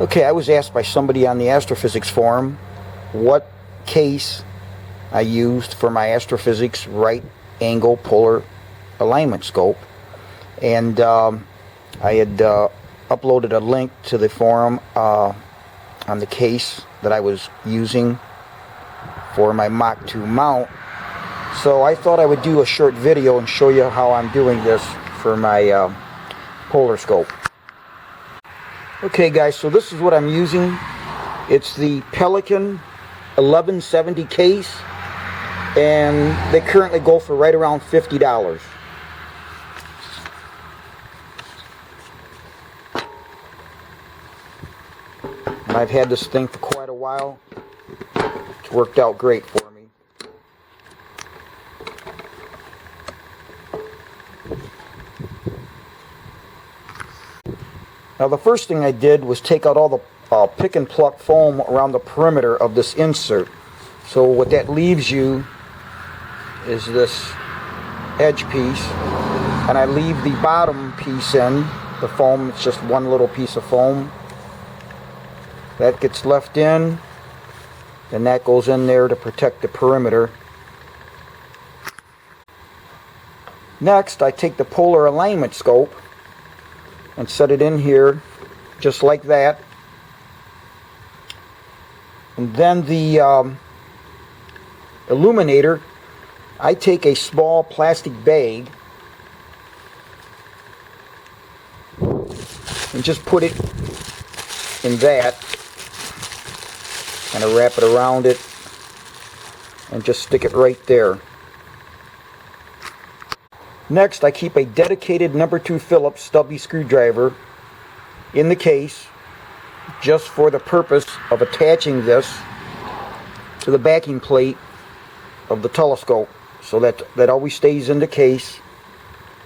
Okay, I was asked by somebody on the Astro-Physics forum what case I used for my Astro-Physics right angle polar alignment scope, and I had uploaded a link to the forum on the case that I was using for my Mach 2 mount. So I thought I would do a short video and show you how I'm doing this for my polar scope. Okay guys, so this is what I'm using. It's the Pelican 1170 case, and they currently go for right around $50. And I've had this thing for quite a while. It's worked out great for me. Now the first thing I did was take out all the pick and pluck foam around the perimeter of this insert. So what that leaves you is this edge piece, and I leave the bottom piece in, the foam. It's just one little piece of foam. That gets left in, and that goes in there to protect the perimeter. Next, I take the polar alignment scope and set it in here just like that, and then the illuminator, I take a small plastic bag and just put it in that, and I wrap it around it and just stick it right there. Next, I keep a dedicated number 2 Phillips stubby screwdriver in the case just for the purpose of attaching this to the backing plate of the telescope, so that always stays in the case.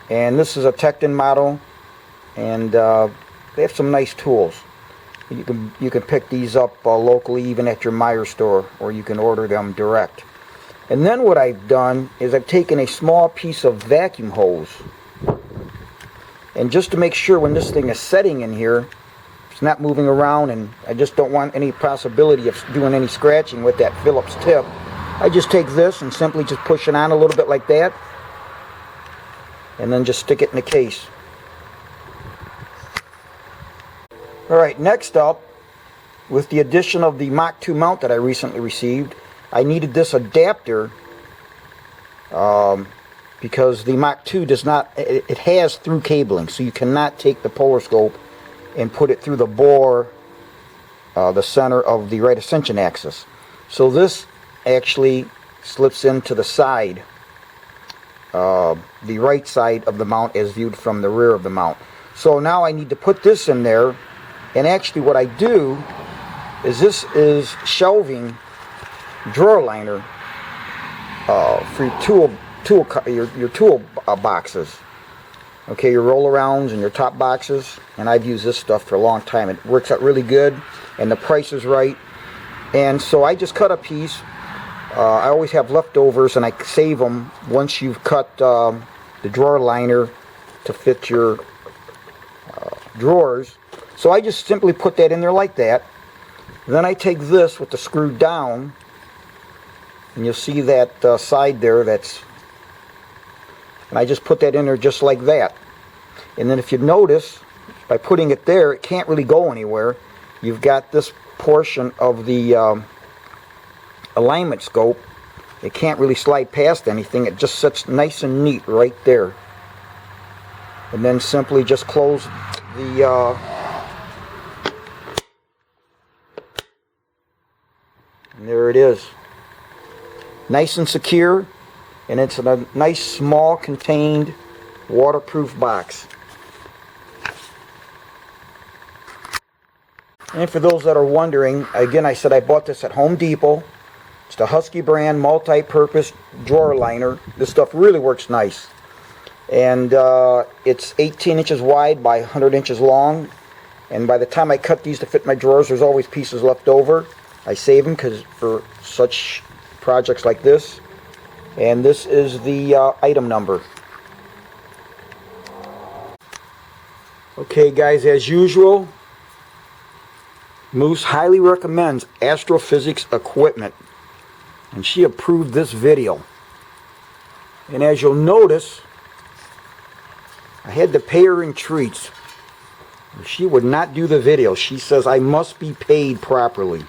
And this is a Tecton model, and they have some nice tools. You can pick these up locally, even at your Meyer store, or you can order them direct. And then what I've done is I've taken a small piece of vacuum hose, and just to make sure when this thing is setting in here, it's not moving around, and I just don't want any possibility of doing any scratching with that Phillips tip, I just take this and simply just push it on a little bit like that, and then just stick it in the case. Alright, next up, with the addition of the Mach 2 mount that I recently received, I needed this adapter because the Mach 2 does not, it has through cabling, so you cannot take the polar scope and put it through the bore, the center of the right ascension axis. So this actually slips into the side, the right side of the mount as viewed from the rear of the mount. So now I need to put this in there, and actually what I do is this is shelving drawer liner for your tool boxes. Okay, your roll-arounds and your top boxes, and I've used this stuff for a long time. It works out really good, and the price is right. And so I just cut a piece. I always have leftovers, and I save them once you've cut the drawer liner to fit your drawers. So I just simply put that in there like that. Then I take this with the screw down, and you'll see that side there, and I just put that in there just like that. And then if you notice, by putting it there, it can't really go anywhere. You've got this portion of the alignment scope. It can't really slide past anything. It just sits nice and neat right there. And then simply just close the and there it is. Nice and secure, and it's in a nice small contained waterproof box. And for those that are wondering, again, I said I bought this at Home Depot. It's the Husky brand multi-purpose drawer liner. This stuff really works nice. And it's 18 inches wide by 100 inches long. And by the time I cut these to fit my drawers, there's always pieces left over. I save them for such projects like this. And this is the item number. Okay guys, as usual, Moose highly recommends Astro-Physics equipment, and she approved this video. And as you'll notice, I had to pay her in treats. She would not do the video. She says I must be paid properly.